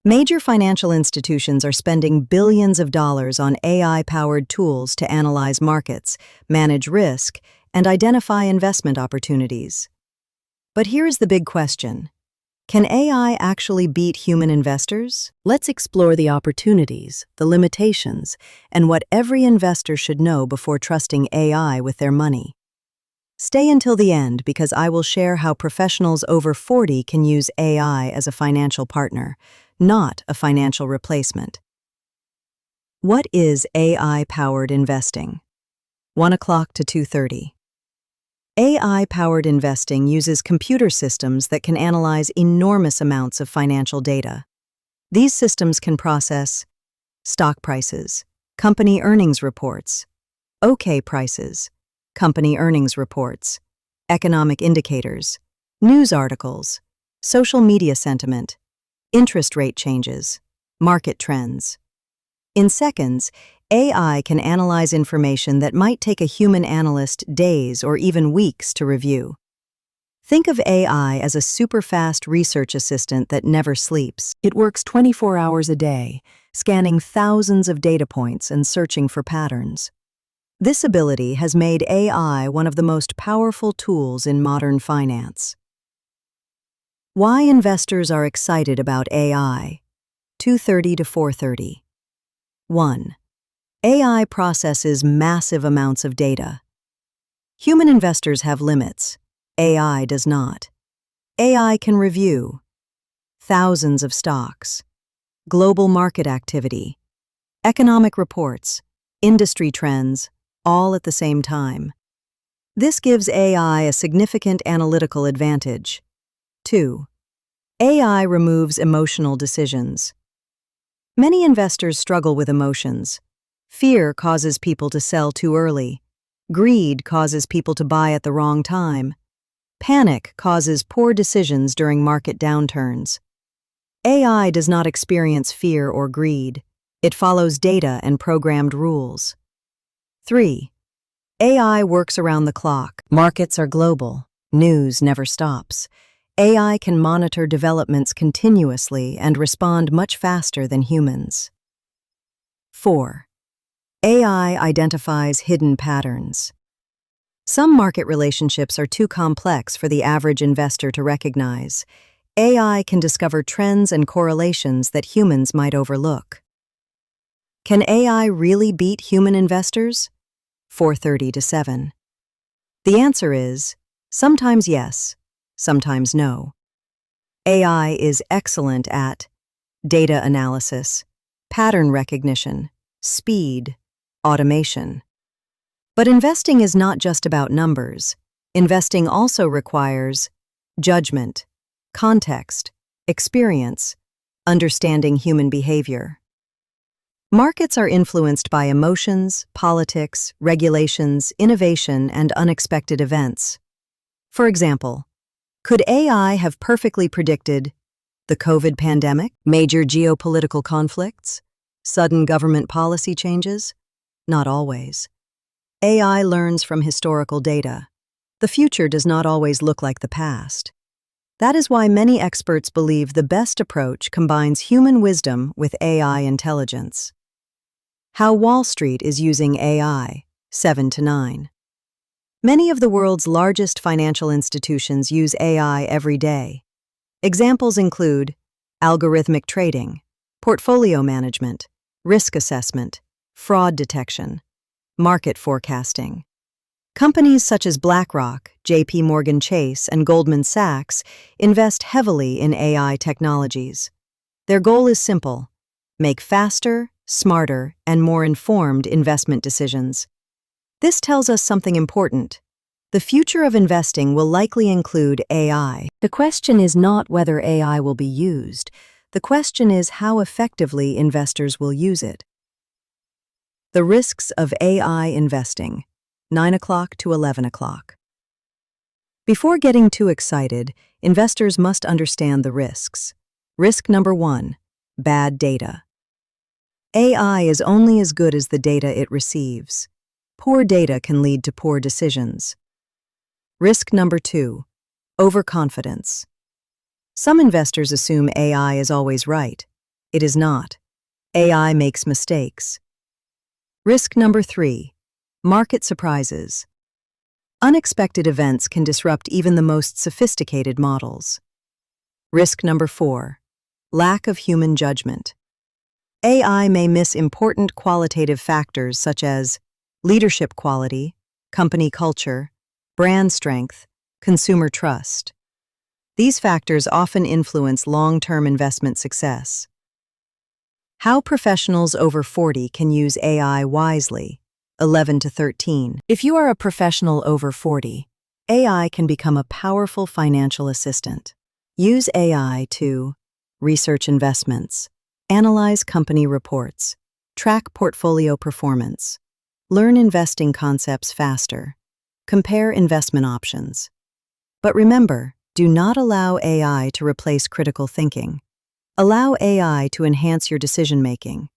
Major financial institutions are spending billions of dollars on AI-powered tools to analyze markets, manage risk, and identify investment opportunities. But here's the big question. Can AI actually beat human investors? Let's explore the opportunities, the limitations, and what every investor should know before trusting AI with their money. Stay until the end because I will share how professionals over 40 can use AI as a financial partner, not a financial replacement. What is AI-powered investing? 1 o'clock to 2:30. AI-powered investing uses computer systems that can analyze enormous amounts of financial data. These systems can process stock prices, company earnings reports, OK prices, company earnings reports, economic indicators, news articles, social media sentiment, interest rate changes, market trends. In seconds, AI can analyze information that might take a human analyst days or even weeks to review. Think of AI as a super-fast research assistant that never sleeps. It works 24 hours a day, scanning thousands of data points and searching for patterns. This ability has made AI one of the most powerful tools in modern finance. Why investors are excited about AI? 2:30 to 4:30. 1. AI processes massive amounts of data. Human investors have limits. AI does not. AI can review thousands of stocks, global market activity, economic reports, industry trends, all at the same time. This gives AI a significant analytical advantage. 2. AI removes emotional decisions. Many investors struggle with emotions. Fear causes people to sell too early. Greed causes people to buy at the wrong time. Panic causes poor decisions during market downturns. AI does not experience fear or greed. It follows data and programmed rules. 3. AI works around the clock. Markets are global. News never stops. AI can monitor developments continuously and respond much faster than humans. 4. AI identifies hidden patterns. Some market relationships are too complex for the average investor to recognize. AI can discover trends and correlations that humans might overlook. Can AI really beat human investors? 4:30 to 7. The answer is sometimes yes, sometimes no. AI is excellent at data analysis, pattern recognition, speed, automation. But investing is not just about numbers. Investing also requires judgment, context, experience, understanding human behavior. Markets are influenced by emotions, politics, regulations, innovation, and unexpected events. For example, could AI have perfectly predicted the COVID pandemic, major geopolitical conflicts, sudden government policy changes? Not always. AI learns from historical data. The future does not always look like the past. That is why many experts believe the best approach combines human wisdom with AI intelligence. How Wall Street is using AI, 7 to 9. Many of the world's largest financial institutions use AI every day. Examples include algorithmic trading, portfolio management, risk assessment, fraud detection, market forecasting. Companies such as BlackRock, JP Chase, and Goldman Sachs invest heavily in AI technologies. Their goal is simple: make faster, smarter, and more informed investment decisions. This tells us something important. The future of investing will likely include AI. The question is not whether AI will be used. The question is how effectively investors will use it. The risks of AI investing, 9 o'clock to 11 o'clock. Before getting too excited, investors must understand the risks. Risk number 1, bad data. AI is only as good as the data it receives. Poor data can lead to poor decisions. Risk number 2, overconfidence. Some investors assume AI is always right. It is not. AI makes mistakes. Risk number 3. Market surprises. Unexpected events can disrupt even the most sophisticated models. Risk number 4. Lack of human judgment. AI may miss important qualitative factors such as leadership quality, company culture, brand strength, consumer trust. These factors often influence long-term investment success. How professionals over 40 can use AI wisely. 11 to 13. If you are a professional over 40, AI can become a powerful financial assistant. Use AI to research investments, analyze company reports, track portfolio performance, learn investing concepts faster, compare investment options. But remember, do not allow AI to replace critical thinking. Allow AI to enhance your decision-making.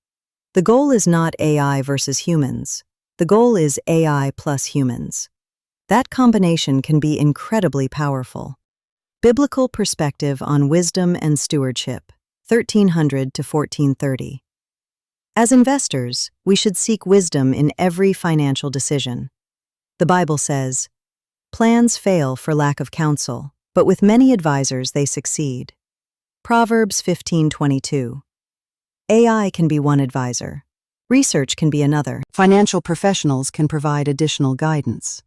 The goal is not AI versus humans. The goal is AI plus humans. That combination can be incredibly powerful. Biblical perspective on wisdom and stewardship, 1300 to 1430. As investors, we should seek wisdom in every financial decision. The Bible says, "Plans fail for lack of counsel, but with many advisors they succeed." Proverbs 15:22. AI can be one advisor. Research can be another. Financial professionals can provide additional guidance.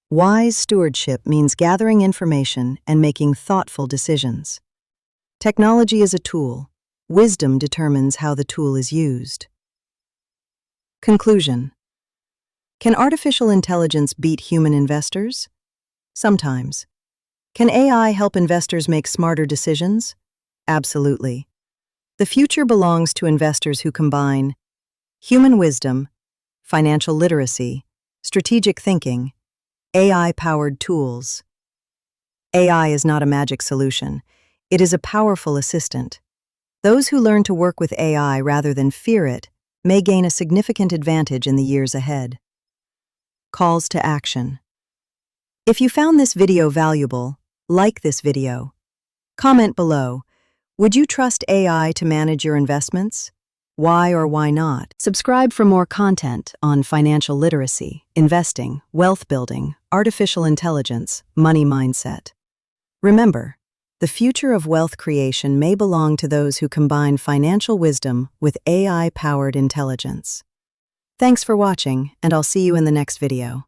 Wise stewardship means gathering information and making thoughtful decisions. Technology is a tool. Wisdom determines how the tool is used. Conclusion. Can artificial intelligence beat human investors? Sometimes. Can AI help investors make smarter decisions? Absolutely. The future belongs to investors who combine human wisdom, financial literacy, strategic thinking, AI-powered tools. AI is not a magic solution. It is a powerful assistant. Those who learn to work with AI rather than fear it may gain a significant advantage in the years ahead. Calls to action. If you found this video valuable, like this video. Comment below. Would you trust AI to manage your investments? Why or why not? Subscribe for more content on financial literacy, investing, wealth building, artificial intelligence, money mindset. Remember, the future of wealth creation may belong to those who combine financial wisdom with AI-powered intelligence. Thanks for watching, and I'll see you in the next video.